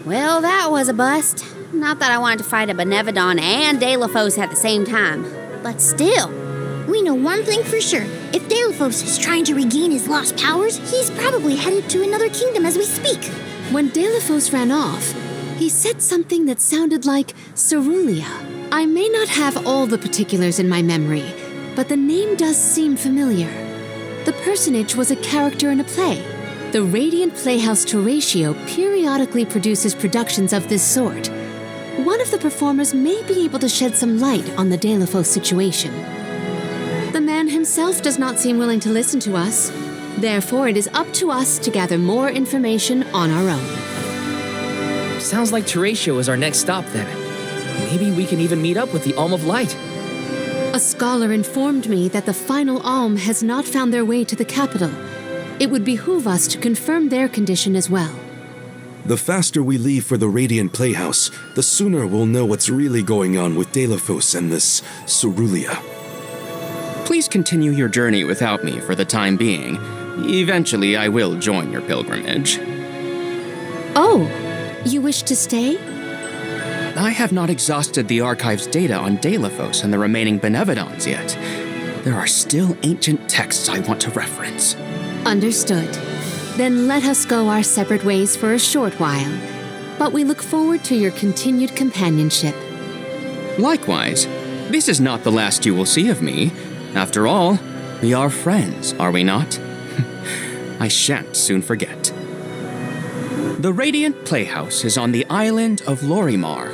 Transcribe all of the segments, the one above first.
Well, that was a bust. Not that I wanted to fight a Benevodon and Deios at the same time. But still. We know one thing for sure. If Deios is trying to regain his lost powers, he's probably headed to another kingdom as we speak. When Deios ran off, he said something that sounded like Cerulia. I may not have all the particulars in my memory, but the name does seem familiar. The personage was a character in a play. The Radiant Playhouse Tertio periodically produces productions of this sort. One of the performers may be able to shed some light on the Deios situation. The man himself does not seem willing to listen to us. Therefore, it is up to us to gather more information on our own. Sounds like Tertio is our next stop then. Maybe we can even meet up with the Alm of Light. A scholar informed me that the final Alm has not found their way to the capital. It would behoove us to confirm their condition as well. The faster we leave for the Radiant Playhouse, the sooner we'll know what's really going on with Deios and this Cerulia. Please continue your journey without me for the time being. Eventually, I will join your pilgrimage. Oh, you wish to stay? I have not exhausted the archive's data on Deios and the remaining Benevodons yet. There are still ancient texts I want to reference. Understood. Then let us go our separate ways for a short while. But we look forward to your continued companionship. Likewise, this is not the last you will see of me. After all, we are friends, are we not? I shan't soon forget. The Radiant Playhouse is on the island of Lorimar.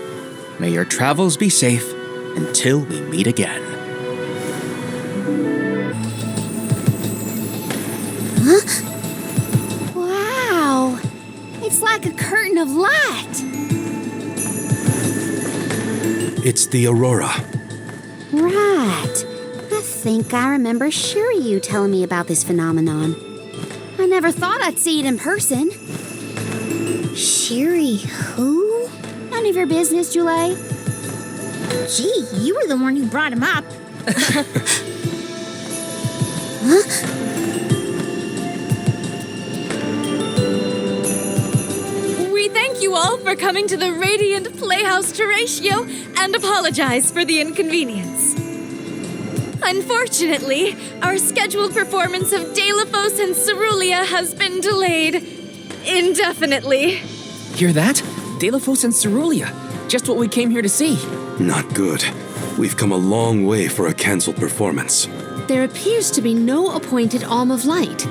May your travels be safe until we meet again. Huh? Wow! It's like a curtain of light! It's the Aurora. Right. I think I remember Shiryu telling me about this phenomenon. I never thought I'd see it in person. Shiri who? None of your business, Jule. Gee, you were the one who brought him up. Huh? We thank you all for coming to the Radiant Playhouse Tertio and apologize for the inconvenience. Unfortunately, our scheduled performance of Deios and Cerulia has been delayed indefinitely. Hear that? Deios and Cerulia. Just what we came here to see. Not good. We've come a long way for a cancelled performance. There appears to be no appointed Alm of Light.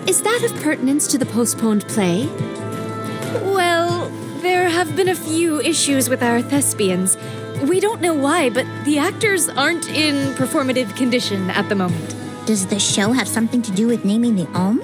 Is that of pertinence to the postponed play? Well, there have been a few issues with our thespians. We don't know why, but the actors aren't in performative condition at the moment. Does the show have something to do with naming the Alm?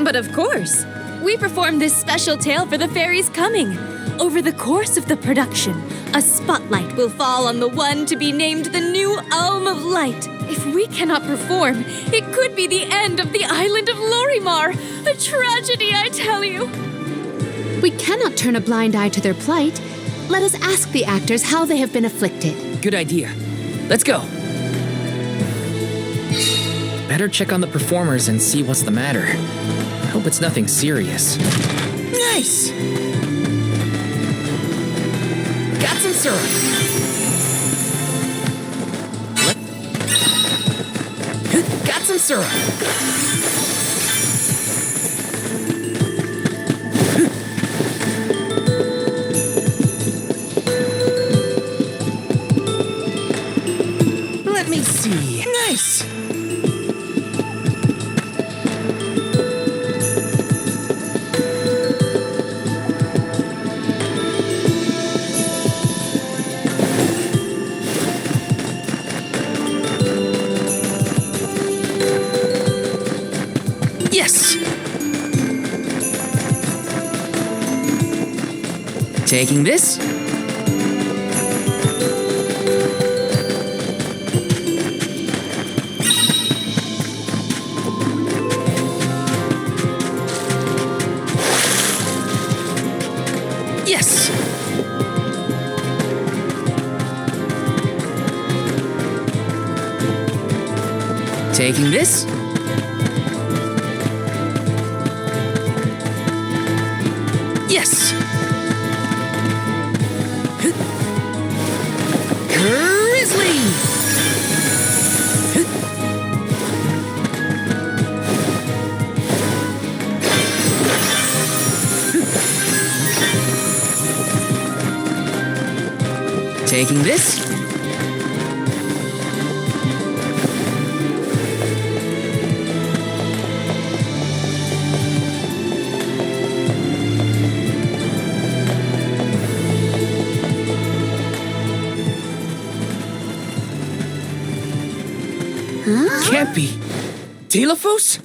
But of course. We performed this special tale for the fairies coming. Over the course of the production, a spotlight will fall on the one to be named the new Alm of Light. If we cannot perform, it could be the end of the island of Lorimar. A tragedy, I tell you. We cannot turn a blind eye to their plight. Let us ask the actors how they have been afflicted. Good idea. Let's go. Better check on the performers and see what's the matter. I hope it's nothing serious. Nice! Got some syrup. Got some syrup. Let me see. Nice! Yes! Taking this. Yes! Taking this. Yes! Taking this. Can't be. Deilophos?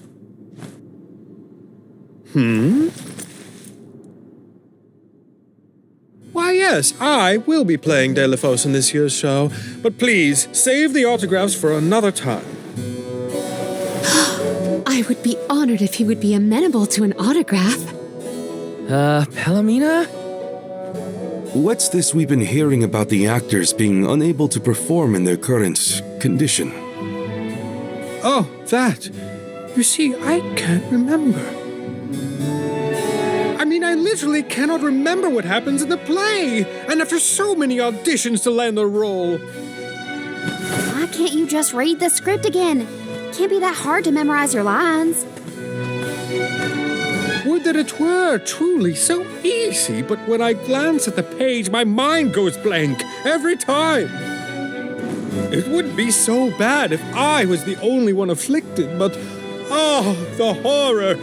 Why, yes, I will be playing Deilophos in this year's show, but please, save the autographs for another time. I would be honored if he would be amenable to an autograph. Palomina? What's this we've been hearing about the actors being unable to perform in their current condition? Oh, that. You see, I can't remember. I literally cannot remember what happens in the play, and after so many auditions to land the role. Why can't you just read the script again? Can't be that hard to memorize your lines. Would that it were truly so easy, but when I glance at the page, my mind goes blank every time. It would be so bad if I was the only one afflicted, but oh, the horror!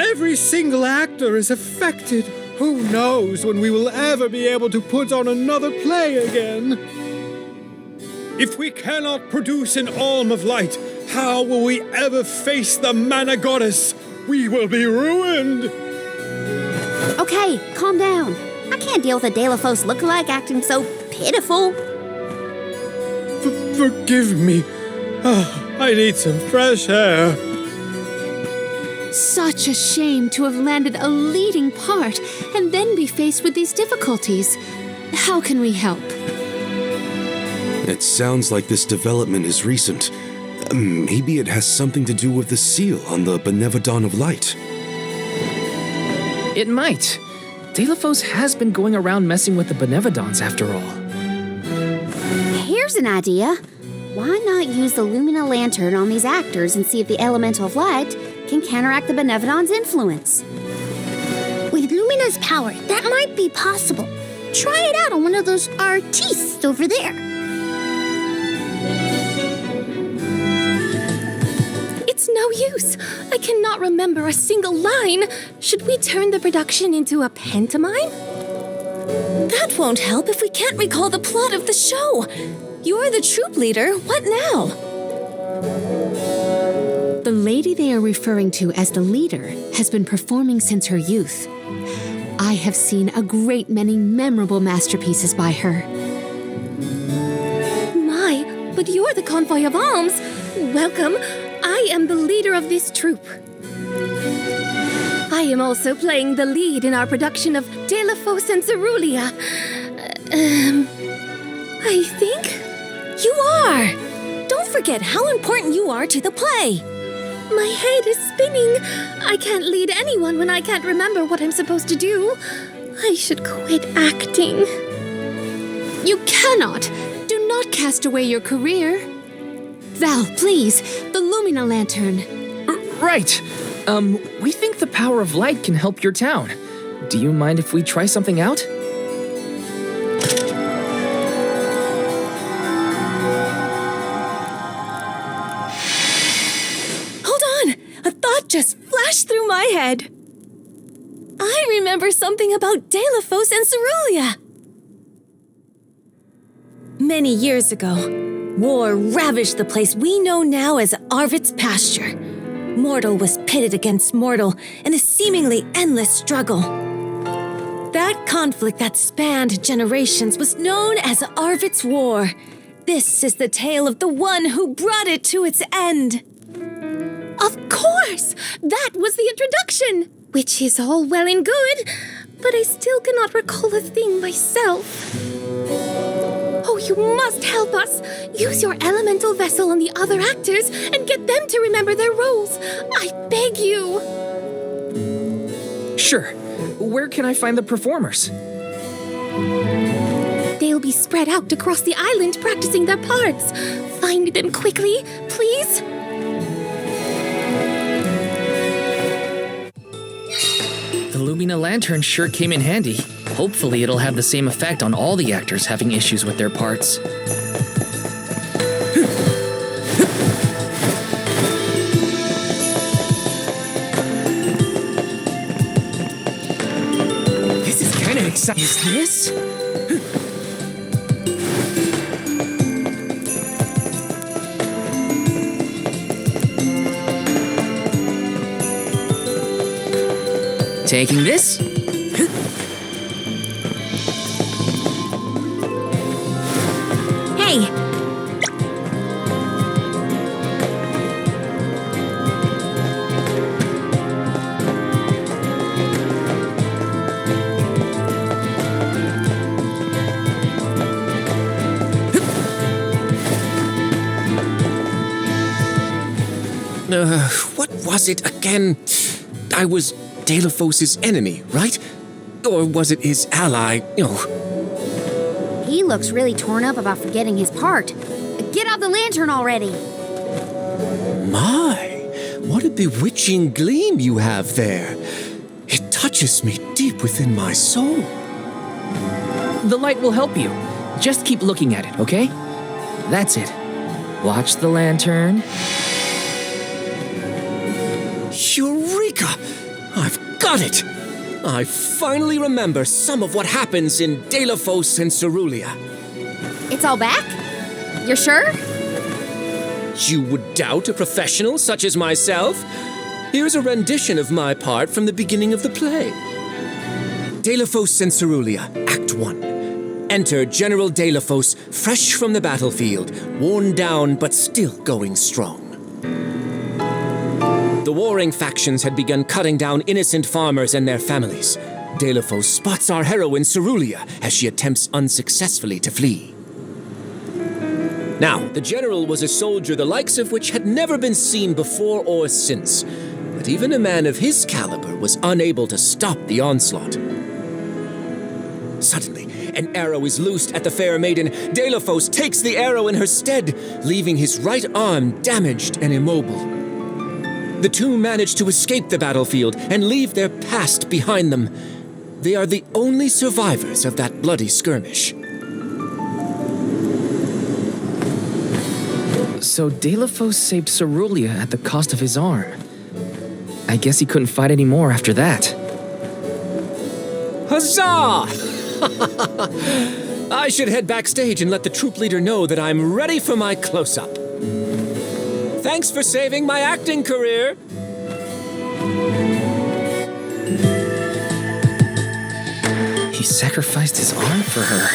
Every single actor is affected. Who knows when we will ever be able to put on another play again? If we cannot produce an Alm of Light, how will we ever face the Mana Goddess? We will be ruined! Okay, calm down. I can't deal with a Deilophos lookalike acting so pitiful. Forgive me. Oh, I need some fresh air. Such a shame to have landed a leading part and then be faced with these difficulties. How can we help? It sounds like this development is recent. Maybe it has something to do with the seal on the Benevodon of Light. It might. Deilophos has been going around messing with the Benevodons after all. Here's an idea. Why not use the Lumina Lantern on these actors and see if the Elemental of Light can counteract the Benevodon's influence? With Lumina's power, that might be possible. Try it out on one of those artistes over there. It's no use. I cannot remember a single line. Should we turn the production into a pantomime? That won't help if we can't recall the plot of the show. You're the troop leader. What now? The lady they are referring to as the leader has been performing since her youth. I have seen a great many memorable masterpieces by her. My, but you're the convoy of alms. Welcome. I am the leader of this troop. I am also playing the lead in our production of Deilophos and Cerulia. I think you are. Don't forget how important you are to the play. My head is spinning. I can't lead anyone when I can't remember what I'm supposed to do. I should quit acting. You cannot! Do not cast away your career. Val, please, the Lumina Lantern. Right. We think the power of light can help your town. Do you mind if we try something out? A thought just flashed through my head. I remember something about Deilophos and Cerulia. Many years ago, war ravaged the place we know now as Arvit's pasture. Mortal was pitted against mortal in a seemingly endless struggle. That conflict that spanned generations was known as Arvit's War. This is the tale of the one who brought it to its end. Of course! That was the introduction! Which is all well and good, but I still cannot recall a thing myself. Oh, you must help us! Use your elemental vessel on the other actors and get them to remember their roles! I beg you! Sure. Where can I find the performers? They'll be spread out across the island practicing their parts. Find them quickly, please! The Lumina Lantern sure came in handy. Hopefully it'll have the same effect on all the actors having issues with their parts. This is kind of exciting. Is this? Taking this? Hey, What was it again? I was Deilophos' enemy, right? Or was it his ally? He looks really torn up about forgetting his part. Get out the lantern already! My, what a bewitching gleam you have there. It touches me deep within my soul. The light will help you. Just keep looking at it, okay? That's it. Watch the lantern. Eureka! I've got it! I finally remember some of what happens in Deilophos and Cerulia. It's all back? You're sure? You would doubt a professional such as myself? Here's a rendition of my part from the beginning of the play. Deilophos and Cerulia, Act 1. Enter General Deilophos, fresh from the battlefield, worn down but still going strong. The warring factions had begun cutting down innocent farmers and their families. Deilophos spots our heroine Cerulia as she attempts unsuccessfully to flee. Now, the general was a soldier the likes of which had never been seen before or since, but even a man of his caliber was unable to stop the onslaught. Suddenly, an arrow is loosed at the fair maiden. Deilophos takes the arrow in her stead, leaving his right arm damaged and immobile. The two manage to escape the battlefield and leave their past behind them. They are the only survivors of that bloody skirmish. So Deilophos saved Cerulia at the cost of his arm. I guess he couldn't fight anymore after that. Huzzah! I should head backstage and let the troop leader know that I'm ready for my close-up. Thanks for saving my acting career. He sacrificed his arm for her.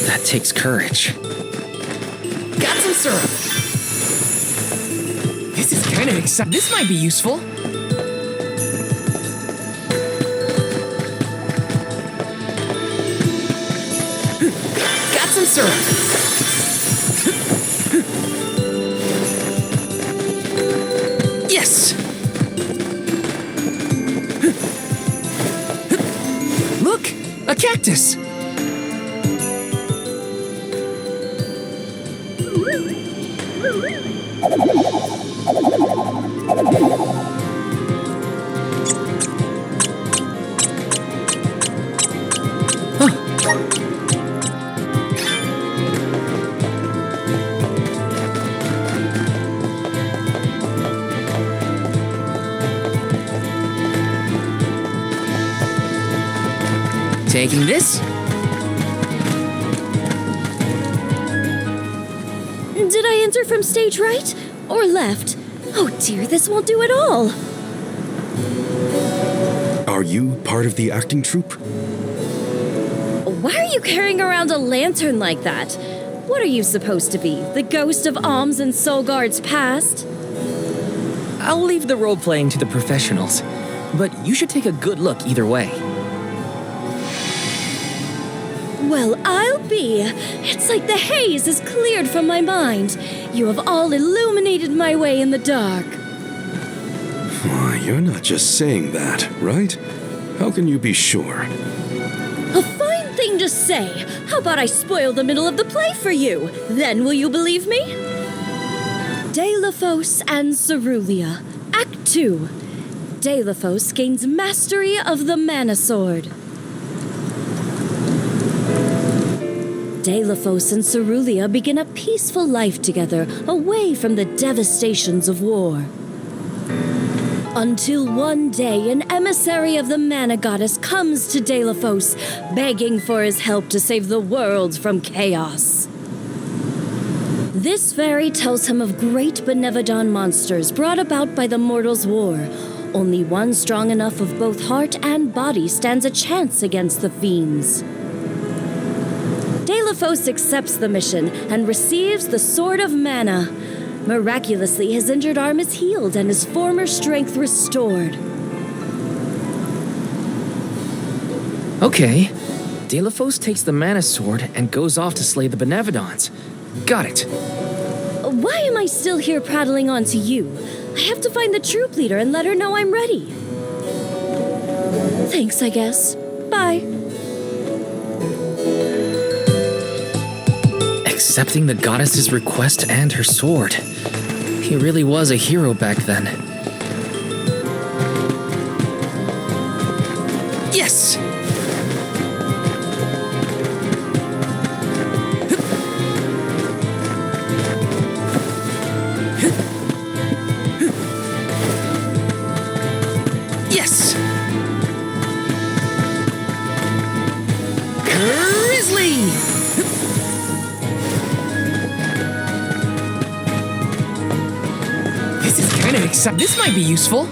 That takes courage. Got some syrup. This is kind of exciting. This might be useful. Got some syrup. Yes! Look! A cactus! Taking this? Did I enter from stage right or left? Oh dear, this won't do at all. Are you part of the acting troupe? Why are you carrying around a lantern like that? What are you supposed to be? The ghost of Alms and Solgard's past? I'll leave the role-playing to the professionals, but you should take a good look either way. Well, I'll be. It's like the haze is cleared from my mind. You have all illuminated my way in the dark. Why, you're not just saying that, right? How can you be sure? A fine thing to say. How about I spoil the middle of the play for you? Then will you believe me? Deilophos and Cerulia, Act 2. Deilophos gains mastery of the Mana Sword. Deios and Cerulia begin a peaceful life together, away from the devastations of war. Until one day, an emissary of the Mana Goddess comes to Deios, begging for his help to save the world from chaos. This fairy tells him of great Benevodon monsters brought about by the mortals' war. Only one strong enough of both heart and body stands a chance against the fiends. Deios accepts the mission and receives the Sword of Mana. Miraculously, his injured arm is healed and his former strength restored. Okay. Deios takes the mana sword and goes off to slay the Benevodons. Got it. Why am I still here prattling on to you? I have to find the troop leader and let her know I'm ready. Thanks, I guess. Bye. Accepting the goddess's request and her sword. He really was a hero back then. Yes! Yes! Grizzly! This is kind of exciting. This might be useful.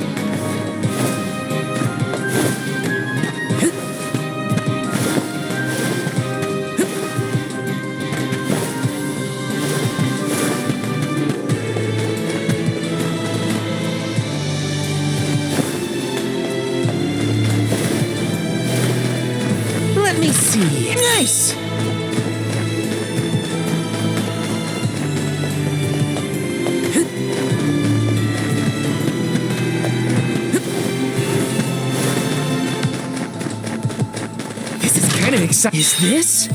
Let me see. Nice! This is kind of exciting. Is this?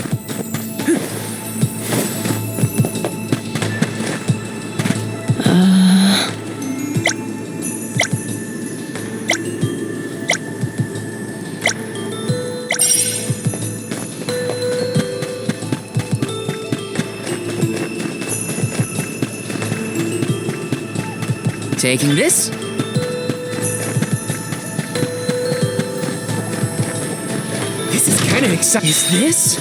Taking this. This is kind of exciting. Is this?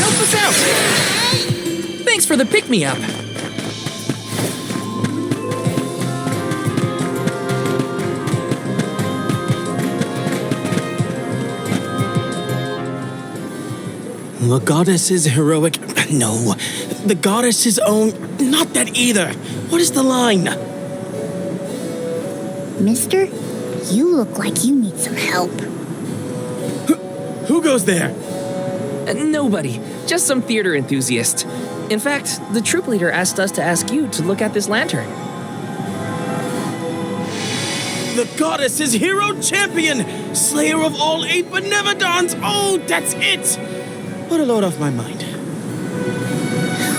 Help us out! Thanks for the pick-me-up. The goddess's heroic... No, the goddess's own... Not that either. What is the line? Mister, you look like you need some help. Who goes there? Nobody. Just some theater enthusiast. In fact, the troop leader asked us to ask you to look at this lantern. The goddess's hero champion! Slayer of all 8 Benevodons! Oh, that's it! What a load off my mind.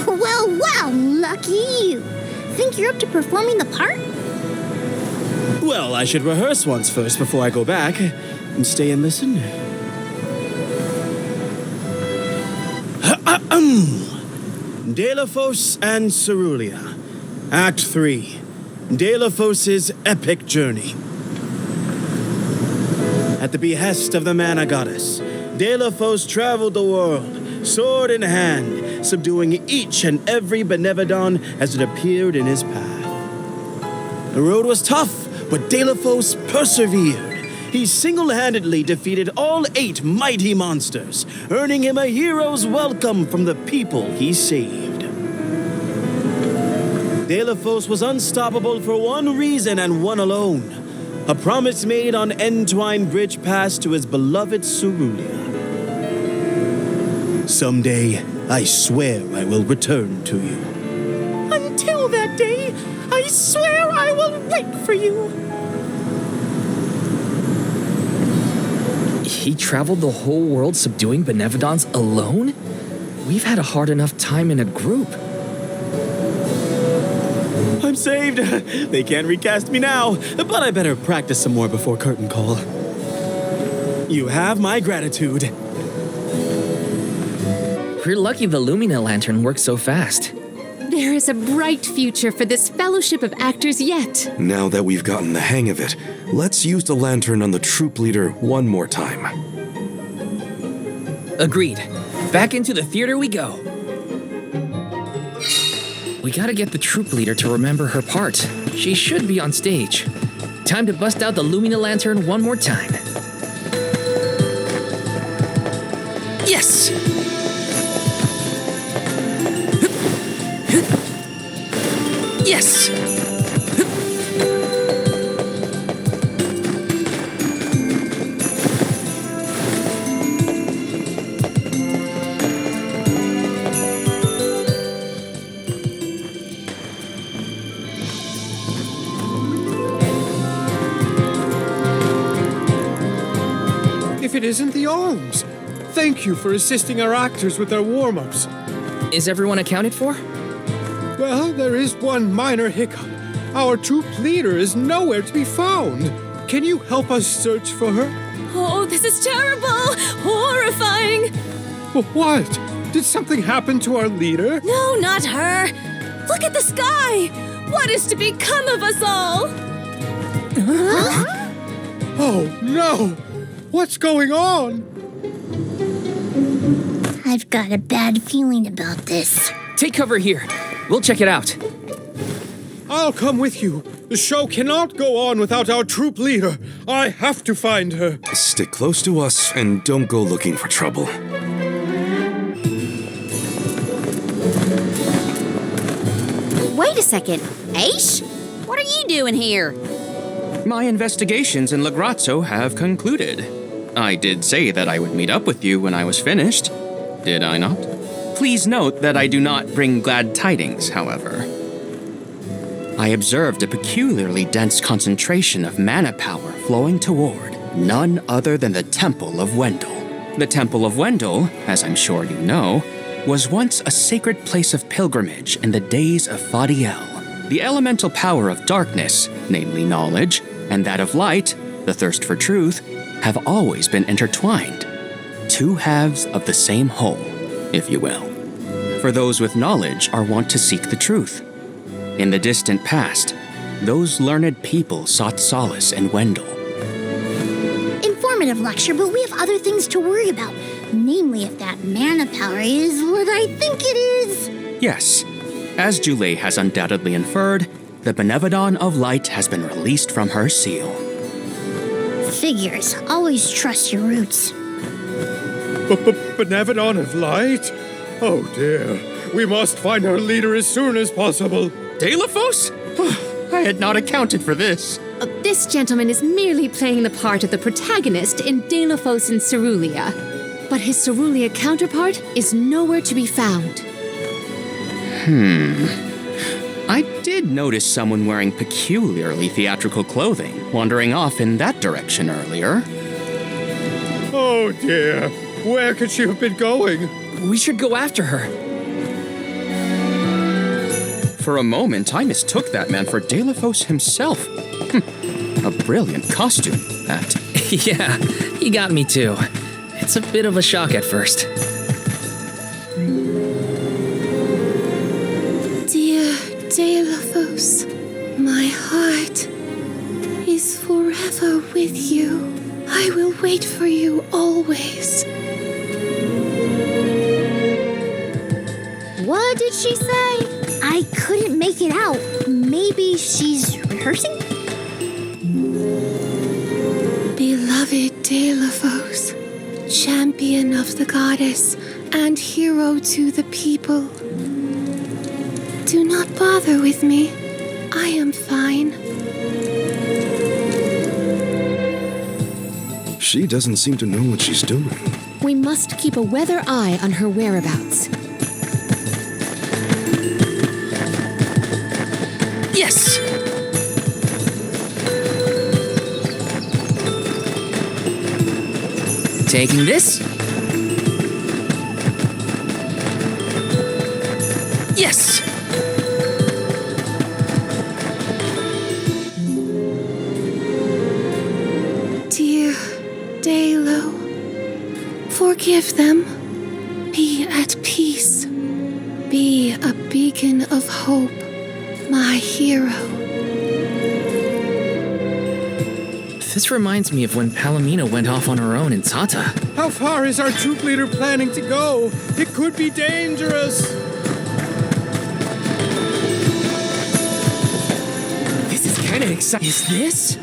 Well, wow, lucky you. Think you're up to performing the part? Well, I should rehearse once first before I go back. And stay and listen. Deios and Cerulia. Act 3. Deios' epic journey. At the behest of the Mana Goddess, Deios traveled the world, sword in hand, subduing each and every Benevodon as it appeared in his path. The road was tough, but Deios persevered. He single-handedly defeated all 8 mighty monsters, earning him a hero's welcome from the people he saved. Deios was unstoppable for one reason and one alone: a promise made on Entwine Bridge Pass to his beloved Cerulia. Someday, I swear I will return to you. Until that day, I swear I will wait for you. He traveled the whole world subduing Benevodons alone? We've had a hard enough time in a group. I'm saved. They can't recast me now, but I better practice some more before curtain call. You have my gratitude. We're lucky the Lumina Lantern works so fast. There is a bright future for this fellowship of actors yet. Now that we've gotten the hang of it, let's use the lantern on the troop leader one more time. Agreed. Back into the theater we go. We gotta get the troop leader to remember her part. She should be on stage. Time to bust out the Lumina Lantern one more time. Yes! Yes! If it isn't the alms. Thank you for assisting our actors with their warm-ups. Is everyone accounted for? Well, there is one minor hiccup. Our troop leader is nowhere to be found. Can you help us search for her? Oh, this is terrible! Horrifying! What? Did something happen to our leader? No, not her! Look at the sky! What is to become of us all? Oh, no! What's going on? I've got a bad feeling about this. Take cover here. We'll check it out. I'll come with you. The show cannot go on without our troop leader. I have to find her. Stick close to us and don't go looking for trouble. Wait a second. Aish? What are you doing here? My investigations in Lagrazzo have concluded. I did say that I would meet up with you when I was finished. Did I not? Please note that I do not bring glad tidings, however. I observed a peculiarly dense concentration of mana power flowing toward none other than the Temple of Wendell. The Temple of Wendell, as I'm sure you know, was once a sacred place of pilgrimage in the days of Fadiel. The elemental power of darkness, namely knowledge, and that of light, the thirst for truth, have always been intertwined. Two halves of the same whole, if you will. For those with knowledge are wont to seek the truth. In the distant past, those learned people sought solace in Wendell. Informative lecture, but we have other things to worry about. Namely, if that mana power is what I think it is. Yes, as Julie has undoubtedly inferred, the Benevodon of Light has been released from her seal. Figures. Always trust your roots. Benevodon of Light? Oh dear. We must find our leader as soon as possible. Deilophos? I had not accounted for this. This gentleman is merely playing the part of the protagonist in Deios and Cerulia. But his Cerulia counterpart is nowhere to be found. I did notice someone wearing peculiarly theatrical clothing wandering off in that direction earlier. Oh dear. Where could she have been going? We should go after her. For a moment, I mistook that man for Deilophos himself. A brilliant costume, that. Yeah, he got me too. It's a bit of a shock at first. Dear Deilophos, my heart is forever with you. I will wait for you always. What did she say? I couldn't make it out. Maybe she's rehearsing? Beloved Deilophos, champion of the goddess and hero to the people. Do not bother with me. I am fine. She doesn't seem to know what she's doing. We must keep a weather eye on her whereabouts. Yes! Taking this. Yes! Dear Dalo, forgive them. Be at peace. Be a beacon of hope, my hero. This reminds me of when Palomino went off on her own in Tata. How far is our troop leader planning to go? It could be dangerous. This is kind of exciting. Is this?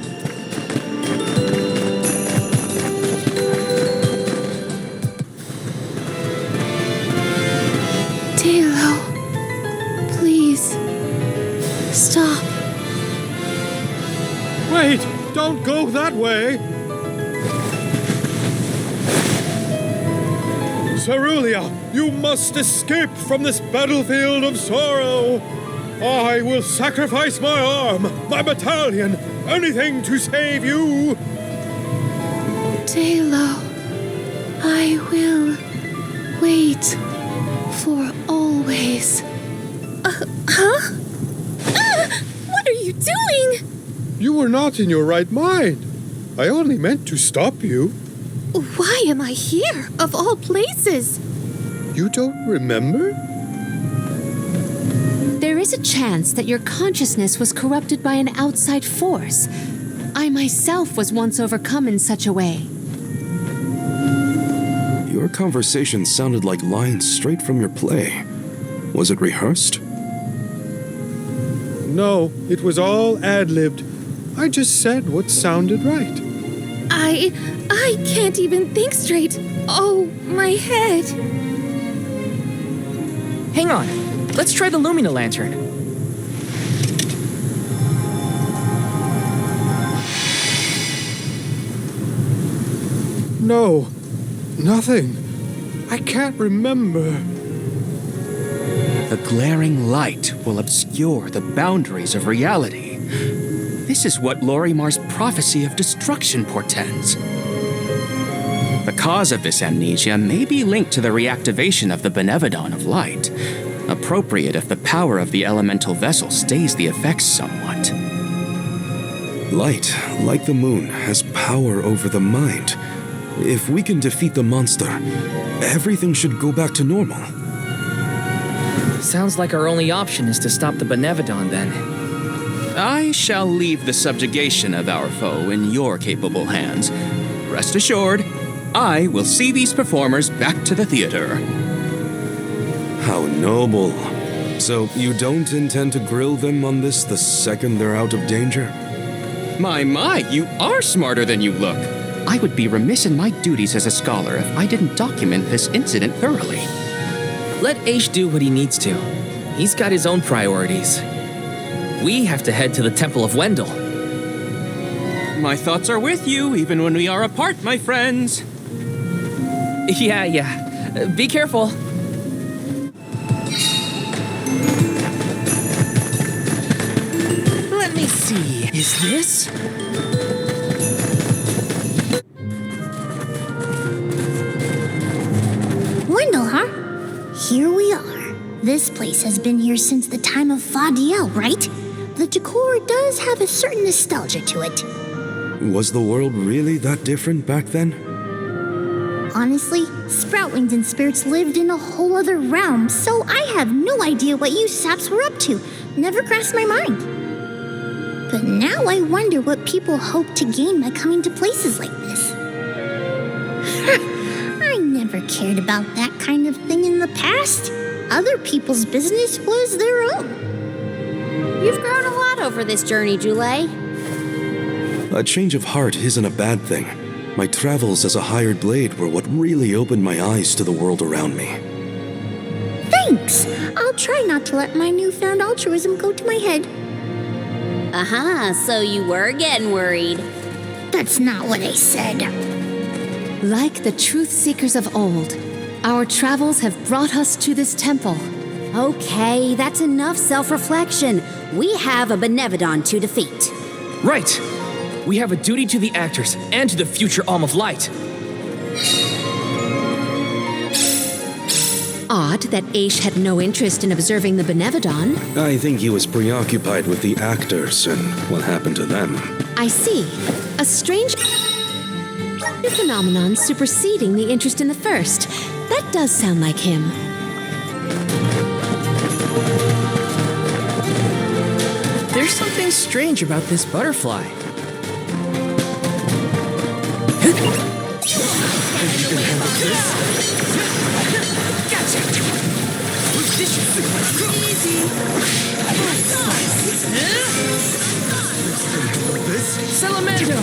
Dalo, please, stop. Wait, don't go that way. Cerulia, you must escape from this battlefield of sorrow. I will sacrifice my arm, my battalion, anything to save you. Dalo, I will wait for always. Huh? What are you doing? You were not in your right mind. I only meant to stop you. Why am I here, of all places? You don't remember? There is a chance that your consciousness was corrupted by an outside force. I myself was once overcome in such a way. Your conversation sounded like lines straight from your play. Was it rehearsed? No, it was all ad-libbed. I just said what sounded right. I can't even think straight. Oh, my head. Hang on. Let's try the Lumina Lantern. No, nothing. I can't remember. The glaring light will obscure the boundaries of reality. This is what Lorimar's prophecy of destruction portends. The cause of this amnesia may be linked to the reactivation of the Benevodon of Light, appropriate if the power of the elemental vessel stays the effects somewhat. Light, like the moon, has power over the mind. If we can defeat the monster, everything should go back to normal. Sounds like our only option is to stop the Benevodon then. I shall leave the subjugation of our foe in your capable hands. Rest assured, I will see these performers back to the theater. How noble. So you don't intend to grill them on this the second they're out of danger? My, you are smarter than you look. I would be remiss in my duties as a scholar if I didn't document this incident thoroughly. Let Aish do what he needs to. He's got his own priorities. We have to head to the Temple of Wendell. My thoughts are with you, even when we are apart, my friends. Yeah. Be careful. Let me see. Is this? Wendell, huh? Here we are. This place has been here since the time of Fadiel, right? The decor does have a certain nostalgia to it. Was the world really that different back then? Honestly, Sproutlings and spirits lived in a whole other realm, so I have no idea what you saps were up to. Never crossed my mind. But now I wonder what people hope to gain by coming to places like this. I never cared about that kind of thing in the past. Other people's business was their own. You've grown a lot over this journey, Jule. A change of heart isn't a bad thing. My travels as a hired blade were what really opened my eyes to the world around me. Thanks! I'll try not to let my newfound altruism go to my head. So you were getting worried. That's not what I said. Like the truth seekers of old, our travels have brought us to this temple. Okay, that's enough self-reflection. We have a Benevodon to defeat. Right. We have a duty to the actors and to the future Alm of Light. Odd that Aish had no interest in observing the Benevodon. I think he was preoccupied with the actors and what happened to them. I see. A strange phenomenon superseding the interest in the first. That does sound like him. There's something strange about this butterfly. Salamando!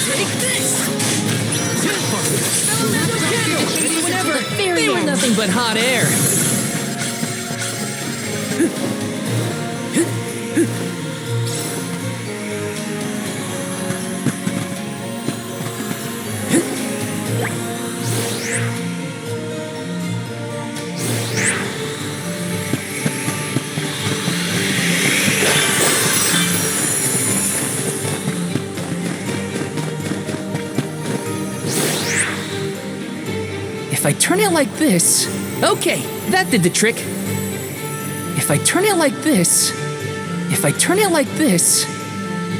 Take this! Salamando candle! Whenever they were nothing but hot air. If I turn it like this... Okay, that did the trick. If I turn it like this... If I turn it like this...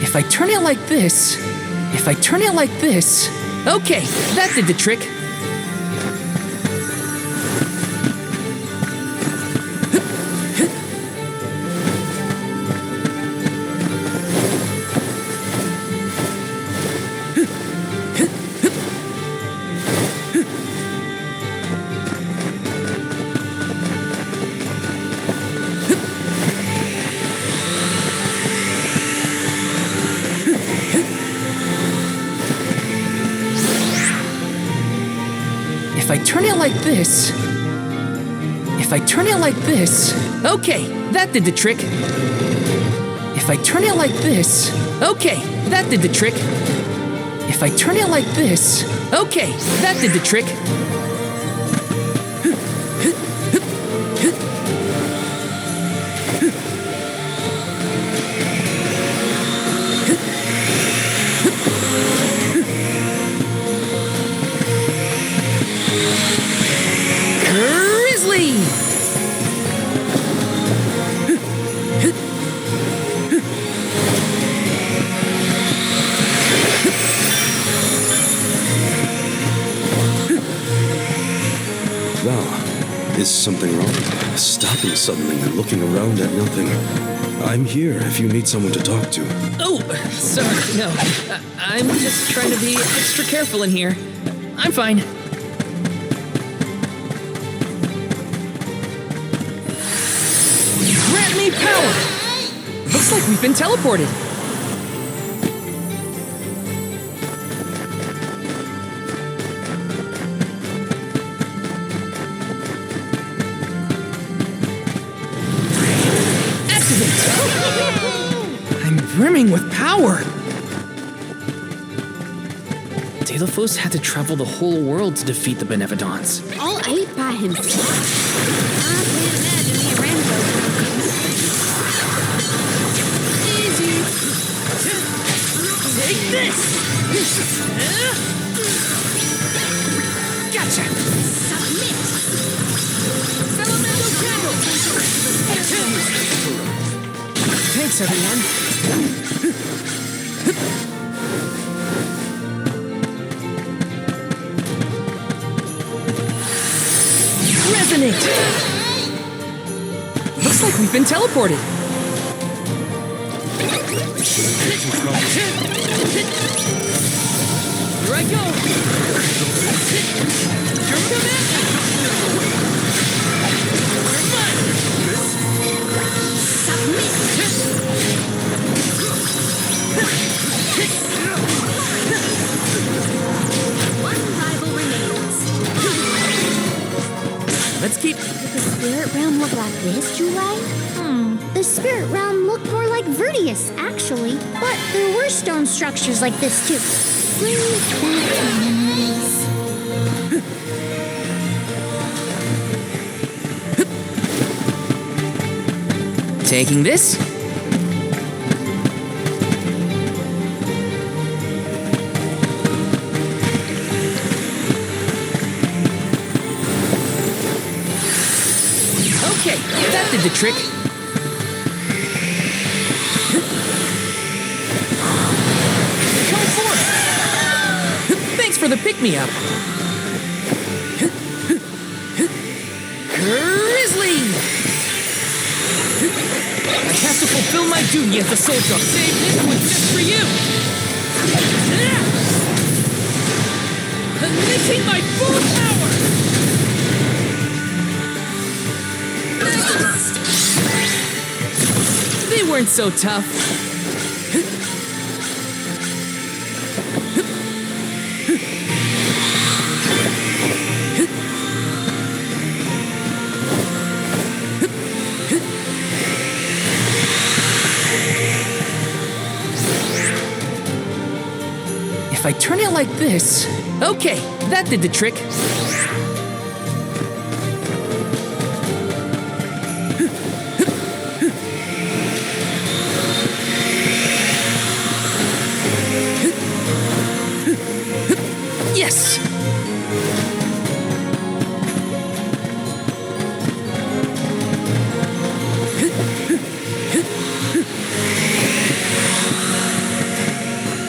If I turn it like this... If I turn it like this... Okay, that did the trick. If I turn it like this... If I turn it like this... Okay, that did the trick. If I turn it like this... Okay, that did the trick. If I turn it like this... Okay, that did the trick. Is something wrong? Stopping suddenly and looking around at nothing. I'm here if you need someone to talk to. Oh, sorry, no. I'm just trying to be extra careful in here. I'm fine. Grant me power! Looks like we've been teleported. Brimming with power! Deios had to travel the whole world to defeat the Benevodons. All 8 by himself. I can't imagine he ran Easy. Take this! Gotcha! Submit! Salamando candle! Thanks, everyone. Resonate! Looks like we've been teleported. Here I go! One rival remains. Let's keep... Did the spirit realm look like this, July? The spirit realm looked more like Vertius, actually. But there were stone structures like this, too. Brings back memories. Taking this. that did the trick. Come forth! Thanks for the pick-me-up. Grizzly! I have to fulfill my duty as a soldier. Save this one just for you! Unleashing my full power! They weren't so tough. If I turn it like this... Okay, that did the trick. Yes!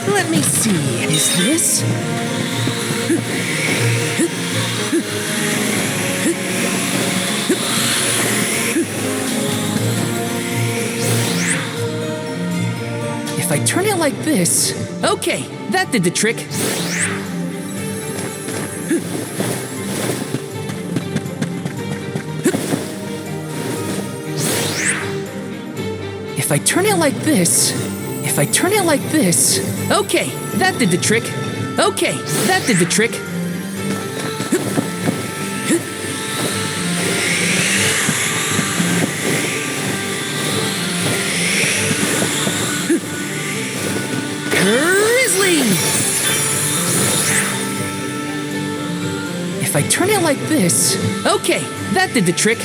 Let me see, is this? If I turn it like this... Okay, that did the trick. If I turn it like this... If I turn it like this... Okay, that did the trick. Okay, that did the trick. Grizzly! If I turn it like this... Okay, that did the trick.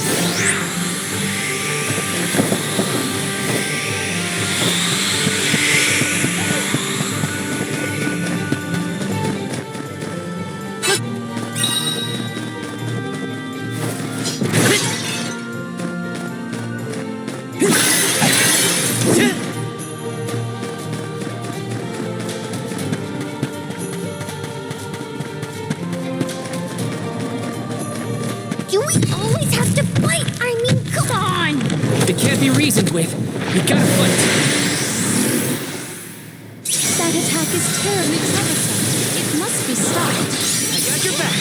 Do we always have to fight? I mean, come on! It can't be reasoned with. You gotta fight. That attack is terribly troublesome. It must be stopped. I got your back.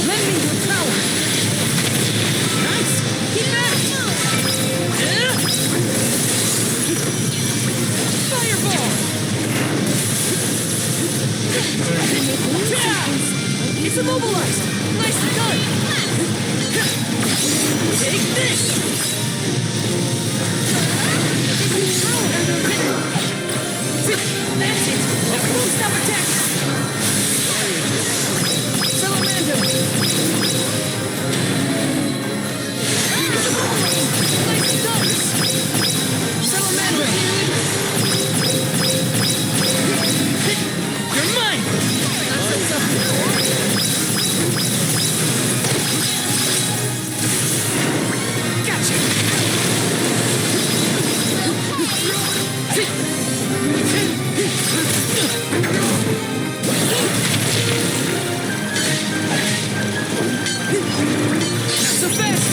Lend me your power. Nice. Keep back. Fireball. It's immobilized. Nicely done. Take this. That's it. Full stop attack. Salamander. Nicely done. Salamander. You're mine. Gotcha. Not so fast.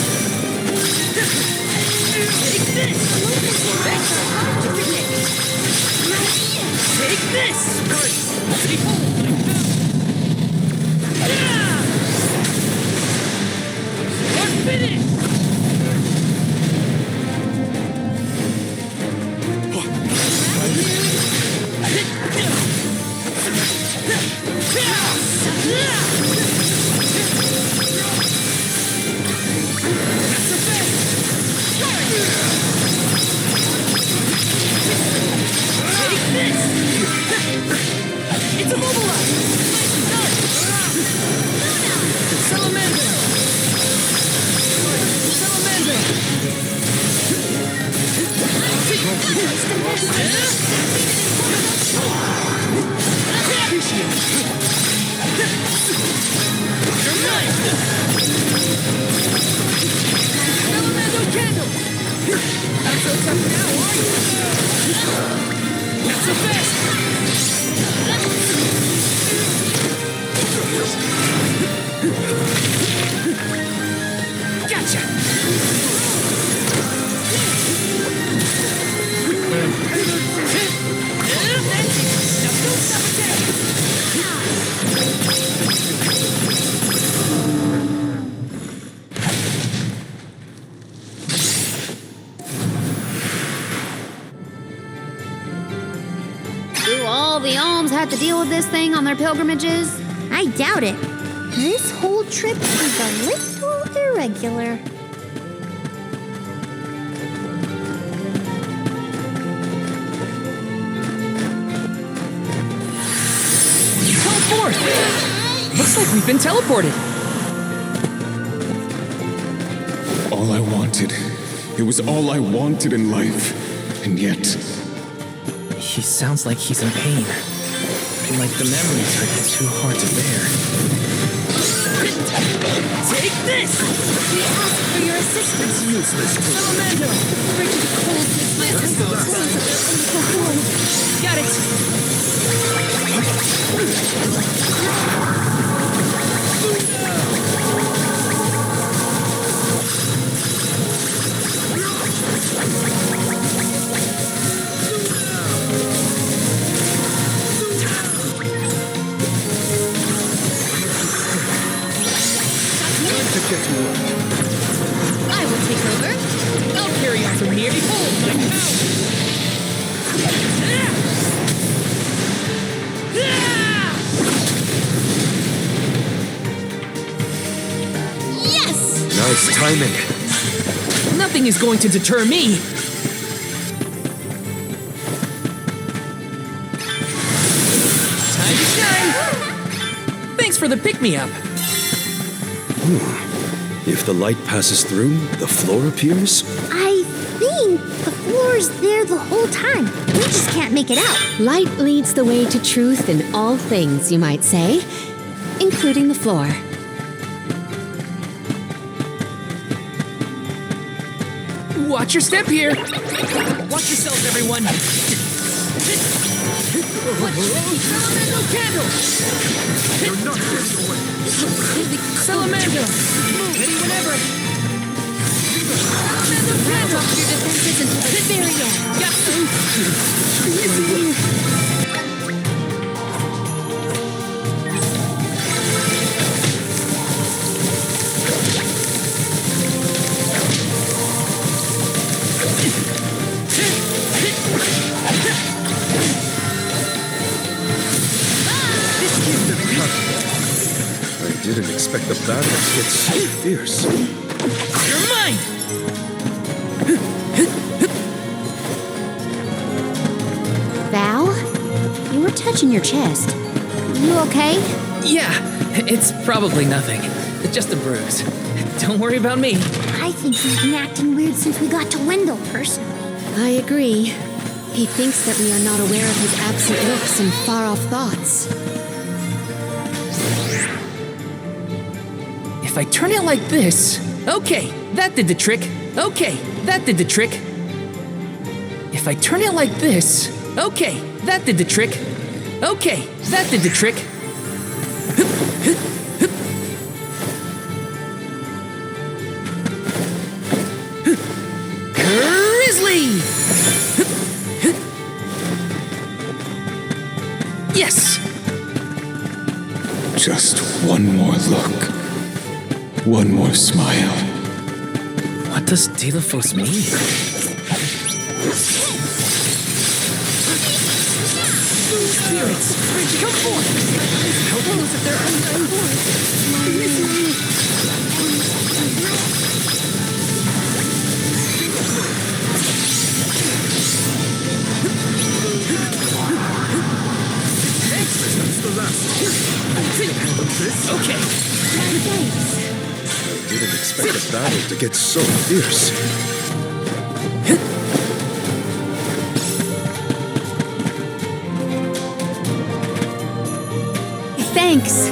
Take this. That's hard to predict. Take this. Take We're finished. It's immobilized! Nicely done! Salamander! Salamander! Elemental candle! Not so tough now, are you? Not so fast! Gotcha! Now don't stop attacking! Do all the alms have to deal with this thing on their pilgrimages? I doubt it. This whole trip is a little irregular. Teleport! Looks like we've been teleported. All I wanted. It was all I wanted in life. And yet, He sounds like he's in pain. Like the memories are too hard to bear. Take this! We ask for your assistance. Salamando! Frigid cold Got it! I will take over. I'll carry on from here. Behold my power! Yes! Nice timing. Nothing is going to deter me. Time to shine! Thanks for the pick-me-up. If the light passes through, the floor appears? I think the floor's there the whole time. We just can't make it out. Light leads the way to truth in all things, you might say, including the floor. Watch your step here. Watch yourselves, everyone. Salamando candle! You're not getting away. Salamando! Ready whenever. Salamando candle! Your defenses until the very end. Got I didn't expect the battle to get so fierce. You're mine! Val, you were touching your chest. You okay? Yeah, it's probably nothing. Just a bruise. Don't worry about me. I think he's been acting weird since we got to Wendell, personally. I agree. He thinks that we are not aware of his absent looks and far-off thoughts. If I turn it like this... Okay, that did the trick. Okay, that did the trick. If I turn it like this... Okay, that did the trick. Okay, that did the trick. Grizzly! Yes! just one more look. One more smile. What does Deios mean? Spirits, come forth! Help those of their undying That's the last. Okay. I didn't expect the battle to get so fierce. Thanks.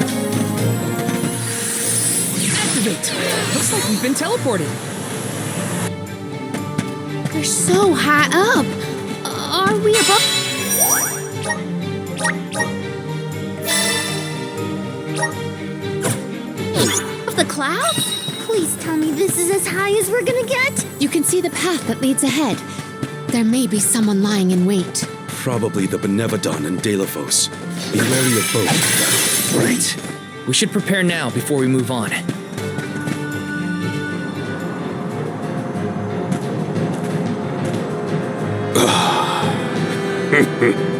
Activate! Looks like we've been teleported. We're so high up. Are we above the clouds? Please tell me this is as high as we're gonna get. You can see the path that leads ahead. There may be someone lying in wait. Probably the Benevodon and Deios. Be wary of both. Right. We should prepare now before we move on.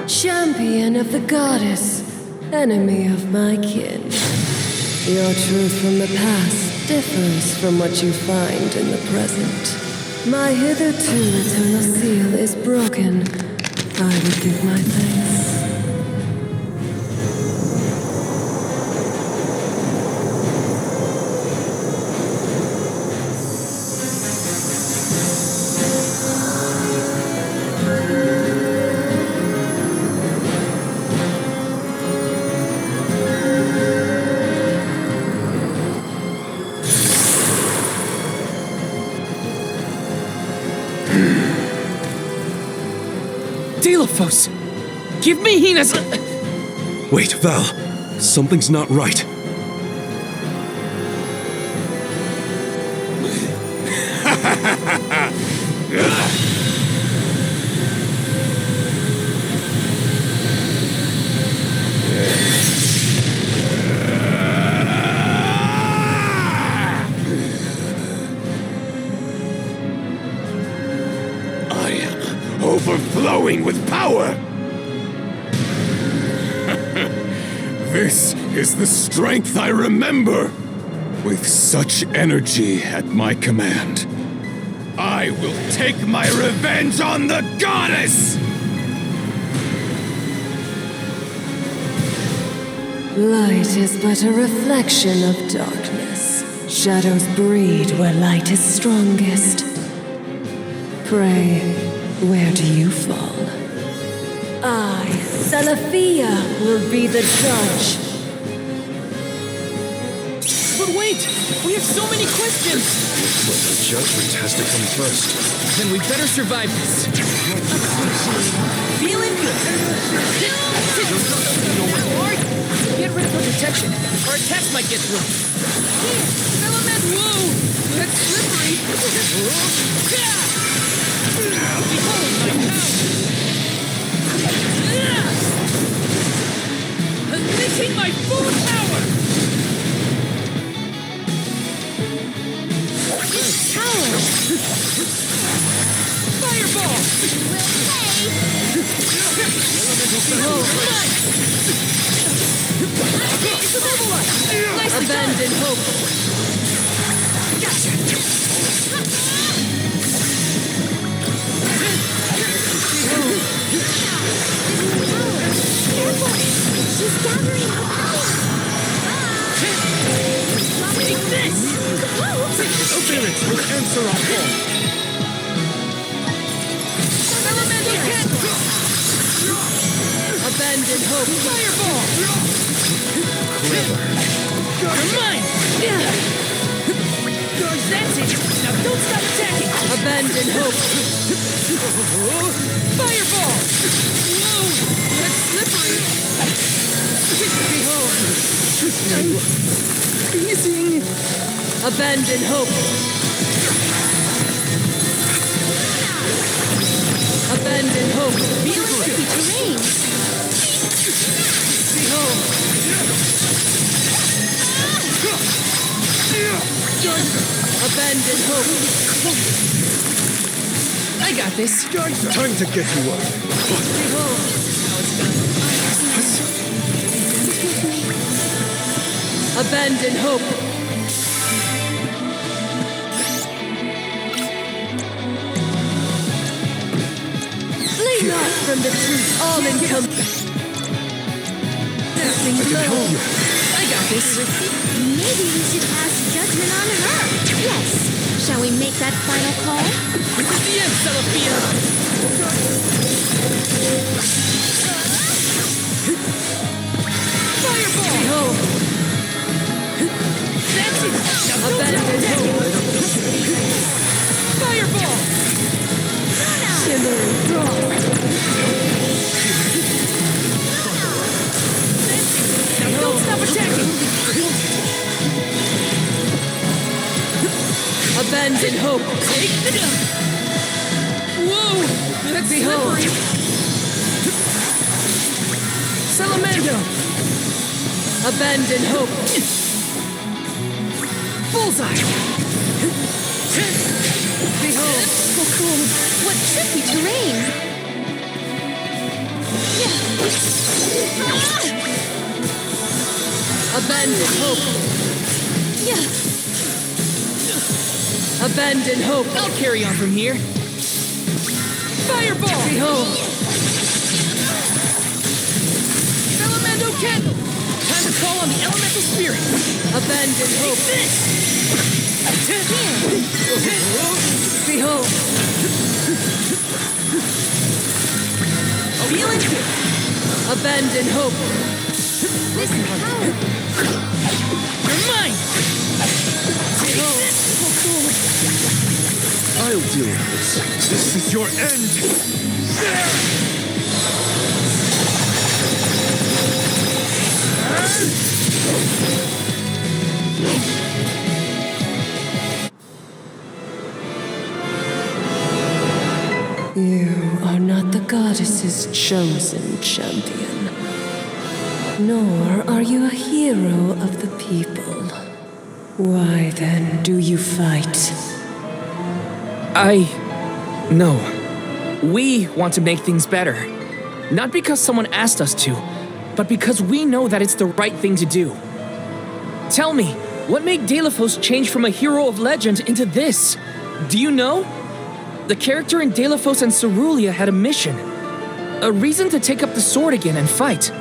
Champion of the goddess, enemy of my kin. Your truth from the past differs from what you find in the present. My hitherto eternal seal is broken. I would give my thanks. Deios! Give me Hina's... Wait, Val. Something's not right. Overflowing with power! This is the strength I remember! With such energy at my command, I will take my revenge on the goddess! Light is but a reflection of darkness. Shadows breed where light is strongest. Pray, where do you fall? I, Salafia, will be the judge. But wait! We have so many questions! Well, the judgment has to come first. Then we better survive this. Feeling good! Get rid of her protection. Our attacks might get through. Element! Whoa! That's slippery! Behold my power! Unleashing my full power! Power! Fireball! Abandon hope. She's gathering power! Take this! Spirits will answer our call. Elemental hit! Abandon hope. Fireball! Clever. You're mine! That's it! Now don't stop attacking! Abandon hope. Fireball! Whoa! That's slippery! Behold! Freezing! Abandon hope. Abandon hope. Tricky terrain. Behold. Abandon hope. I got this! Time to get to work. Behold. Abandon hope. Flee not from the truth, all encompassing. I can help you. I got this! Maybe we should pass judgment on her. Yes. Shall we make that final call? This is the end, Salafia! Behold. Abandon hope! Whoa! That's slippery! Salamando! Abandon hope! Bullseye! Behold! Oh, cool. What tricky terrain! Abandon hope! Abandon hope! I'll carry on from here! Fireball! Behold! Salamando candle! Time to call on the elemental spirit! Abandon hope! Behold! Feeling good! Abandon hope! Listen, power! You're mine! Behold! I'll deal with this. This is your end! You are not the goddess's chosen champion. Nor are you a hero of the people. Why then do you fight? No. We want to make things better. Not because someone asked us to, but because we know that it's the right thing to do. Tell me, what made Deios change from a hero of legend into this? Do you know? The character in Deios and Cerulia had a mission. A reason to take up the sword again and fight.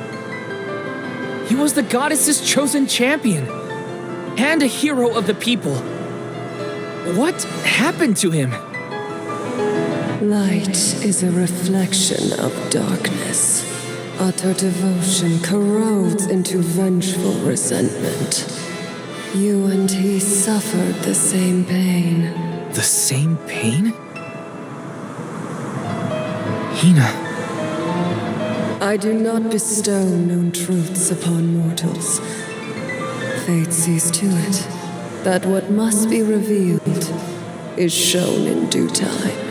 He was the goddess's chosen champion. And a hero of the people. What happened to him? Light is a reflection of darkness. Utter devotion corrodes into vengeful resentment. You and he suffered the same pain. The same pain? Hina. I do not bestow known truths upon mortals. Fate sees to it that what must be revealed is shown in due time.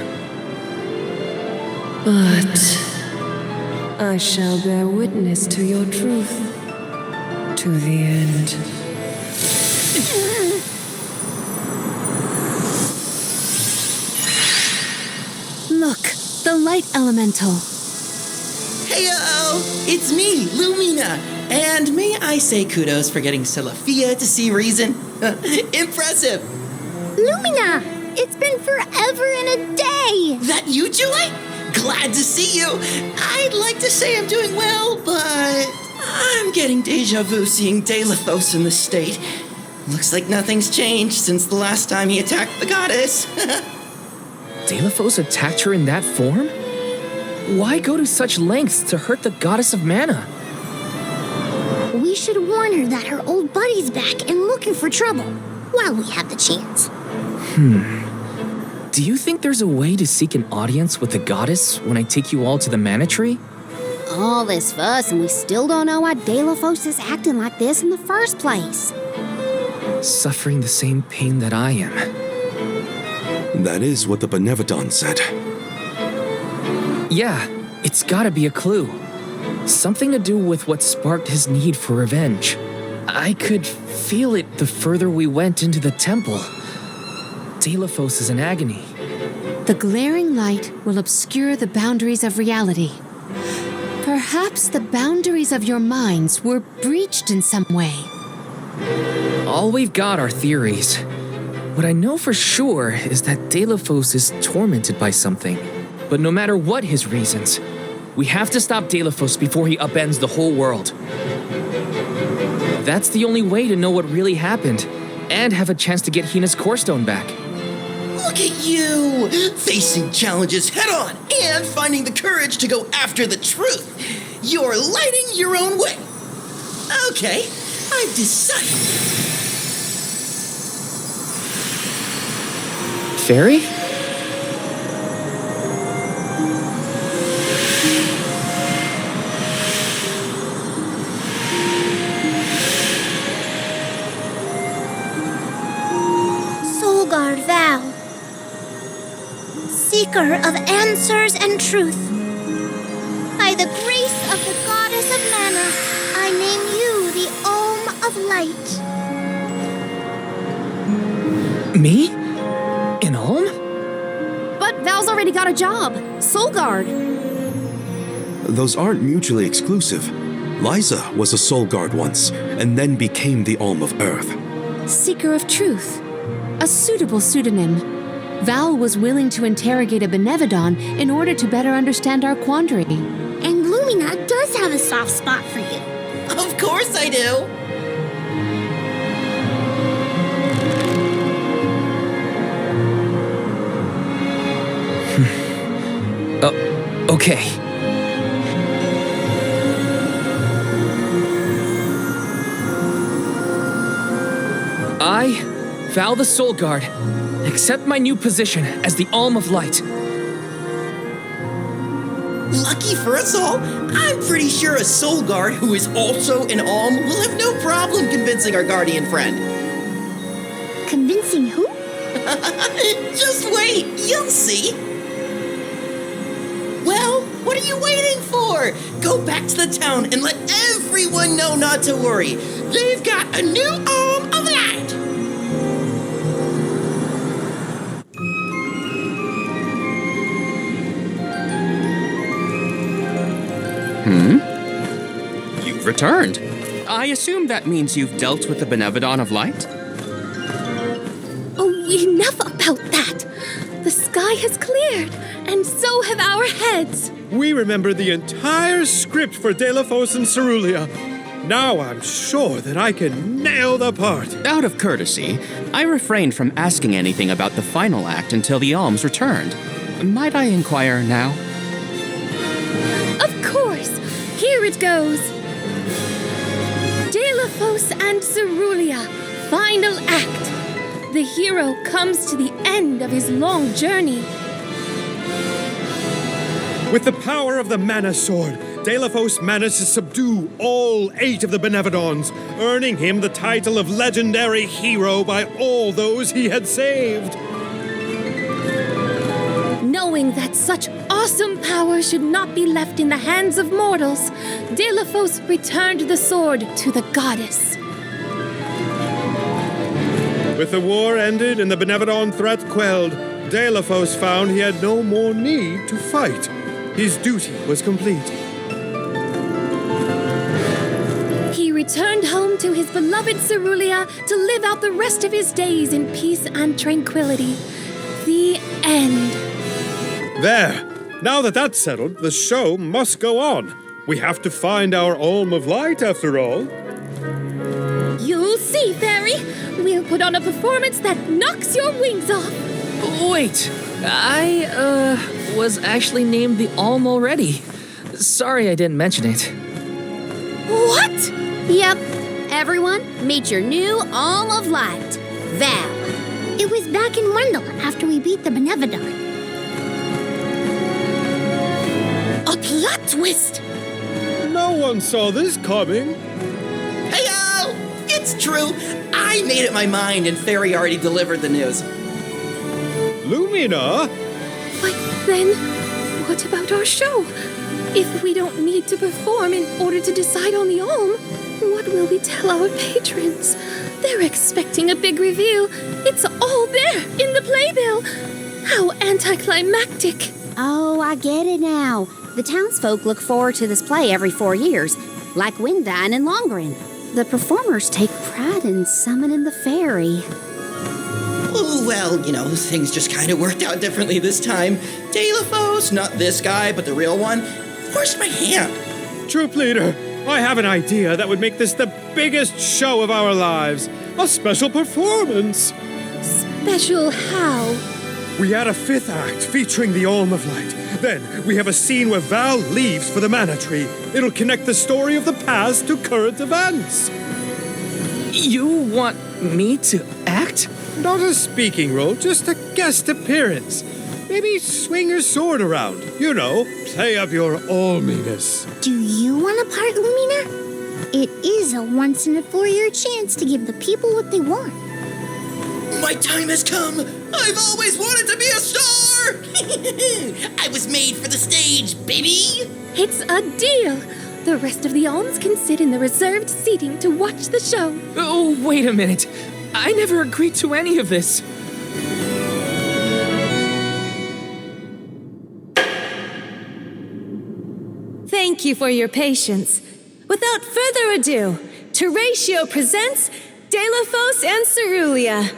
But I shall bear witness to your truth to the end. Look, the light elemental. Heyo! It's me, Lumina! And may I say kudos for getting Celafia to see reason? Impressive! Lumina! It's been forever and a day! That you, Julie? Glad to see you! I'd like to say I'm doing well, but I'm getting deja vu seeing Deios in this state. Looks like nothing's changed since the last time he attacked the goddess. Deios attacked her in that form? Why go to such lengths to hurt the goddess of mana? We should warn her that her old buddy's back and looking for trouble while we have the chance. Do you think there's a way to seek an audience with the goddess when I take you all to the mana tree? All this fuss and we still don't know why Deios is acting like this in the first place. Suffering the same pain that I am. That is what the Benevodon said. Yeah, it's gotta be a clue. Something to do with what sparked his need for revenge. I could feel it the further we went into the temple. Deios is in agony. The glaring light will obscure the boundaries of reality. Perhaps the boundaries of your minds were breached in some way. All we've got are theories. What I know for sure is that Deios is tormented by something. But no matter what his reasons, we have to stop Deios before he upends the whole world. That's the only way to know what really happened, and have a chance to get Hina's core stone back. Look at you! Facing challenges head on and finding the courage to go after the truth. You're lighting your own way. Okay, I've decided. Fairy? Soul Guard Val, seeker of answers and truth. By the grace of the goddess of mana, I name you the Alm of Light. Me? An Alm? But Val's already got a job. Soul Guard. Those aren't mutually exclusive. Liza was a soul guard once, and then became the Alm of Earth. Seeker of Truth. A suitable pseudonym. Val was willing to interrogate a Benevodon in order to better understand our quandary. And Lumina does have a soft spot for you. Of course I do. Okay. I, Val the Soul Guard, accept my new position as the Alm of Light. Lucky for us all, I'm pretty sure a soul guard who is also an alm will have no problem convincing our guardian friend. Convincing who? Just wait, you'll see. Well, what are you waiting for? Go back to the town and let everyone know not to worry. They've got a new Alm of Light. You've returned. I assume that means you've dealt with the Benevodon of Light? Oh, enough about that. The sky has cleared, and so have our heads. We remember the entire script for Deios and Cerulia. Now I'm sure that I can nail the part. Out of courtesy, I refrained from asking anything about the final act until the alms returned. Might I inquire now? Of course. Here it goes. Deios and Cerulia, final act. The hero comes to the end of his long journey. With the power of the Mana Sword, Deios managed to subdue all 8 of the Benevodons, earning him the title of legendary hero by all those he had saved. Knowing that such awesome power should not be left in the hands of mortals, Deios returned the sword to the goddess. With the war ended and the Benevodon threat quelled, Deios found he had no more need to fight. His duty was complete. He returned home to his beloved Cerulia to live out the rest of his days in peace and tranquility. The end. There! Now that that's settled, the show must go on. We have to find our Alm of Light, after all. You'll see, Fairy. We'll put on a performance that knocks your wings off. Wait, I, was actually named the Alm already. Sorry I didn't mention it. What? Yep. Everyone, meet your new Alm of Light, Val. It was back in Wendell after we beat the Benevodon. A plot twist! No one saw this coming. Hey-o! It's true. I made up my mind and Fairy already delivered the news. Lumina? But then, what about our show? If we don't need to perform in order to decide on the Alm, what will we tell our patrons? They're expecting a big reveal. It's all there in the playbill. How anticlimactic. Oh, I get it now. The townsfolk look forward to this play every 4 years, like Windine and Longren. The performers take pride in summoning the fairy. Oh, well, things just kind of worked out differently this time. Deios, not this guy, but the real one, forced my hand. Troop leader, I have an idea that would make this the biggest show of our lives. A special performance. Special how? We add a 5th act featuring the Alm of Light. Then we have a scene where Val leaves for the Mana Tree. It'll connect the story of the past to current events. You want me to act? Not a speaking role, just a guest appearance. Maybe swing your sword around. Play up your alminess. Do you want a part, Lumina? It is a once-in-a-4-year chance to give the people what they want. My time has come. I've always wanted to be a star! I was made for the stage, baby! It's a deal! The rest of the alms can sit in the reserved seating to watch the show. Oh, wait a minute. I never agreed to any of this. Thank you for your patience. Without further ado, Tertio presents Deios and Cerulia.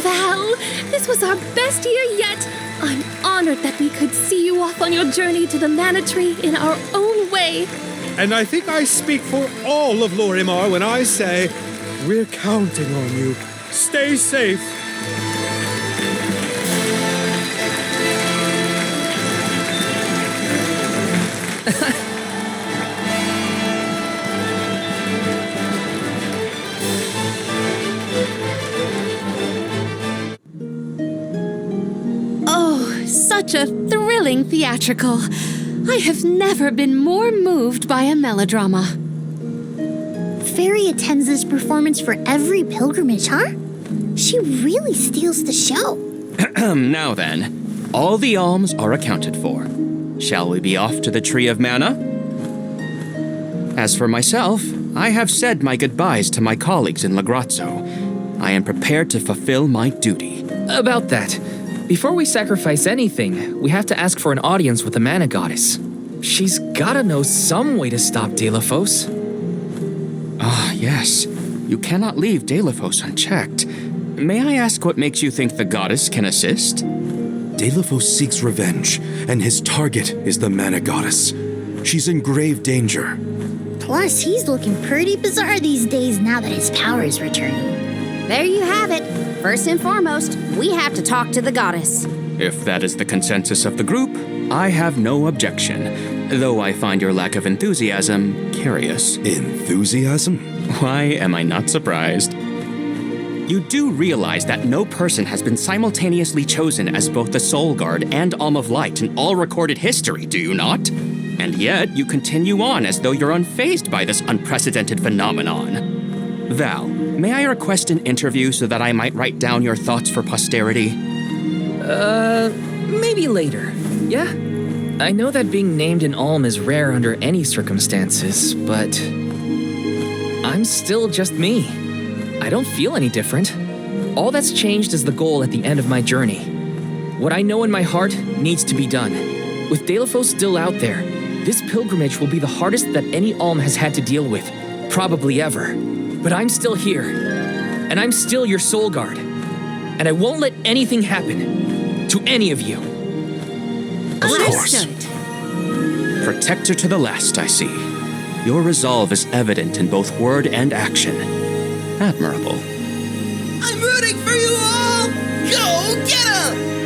Val, this was our best year yet. I'm honored that we could see you off on your journey to the Mana Tree in our own way. And I think I speak for all of Lorimar when I say, we're counting on you. Stay safe. Such a thrilling theatrical. I have never been more moved by a melodrama. Fairy attends this performance for every pilgrimage, huh? She really steals the show. Now then, all the alms are accounted for. Shall we be off to the Tree of Mana? As for myself, I have said my goodbyes to my colleagues in Lagrazzo. I am prepared to fulfill my duty. About that, before we sacrifice anything, we have to ask for an audience with the Mana Goddess. She's gotta know some way to stop Deios. Ah, yes. You cannot leave Deios unchecked. May I ask what makes you think the goddess can assist? Deios seeks revenge, and his target is the Mana Goddess. She's in grave danger. Plus, he's looking pretty bizarre these days now that his power is returning. There you have it. First and foremost, we have to talk to the goddess. If that is the consensus of the group, I have no objection, though I find your lack of enthusiasm curious. Enthusiasm? Why am I not surprised? You do realize that no person has been simultaneously chosen as both the Soul Guard and Alm of Light in all recorded history, do you not? And yet, you continue on as though you're unfazed by this unprecedented phenomenon. Val, may I request an interview so that I might write down your thoughts for posterity? Maybe later, yeah? I know that being named an alm is rare under any circumstances, but I'm still just me. I don't feel any different. All that's changed is the goal at the end of my journey. What I know in my heart needs to be done. With Deios still out there, this pilgrimage will be the hardest that any alm has had to deal with, probably ever. But I'm still here, and I'm still your Soul Guard. And I won't let anything happen to any of you. Of course. Protector to the last, I see. Your resolve is evident in both word and action. Admirable. I'm rooting for you all! Go get 'em!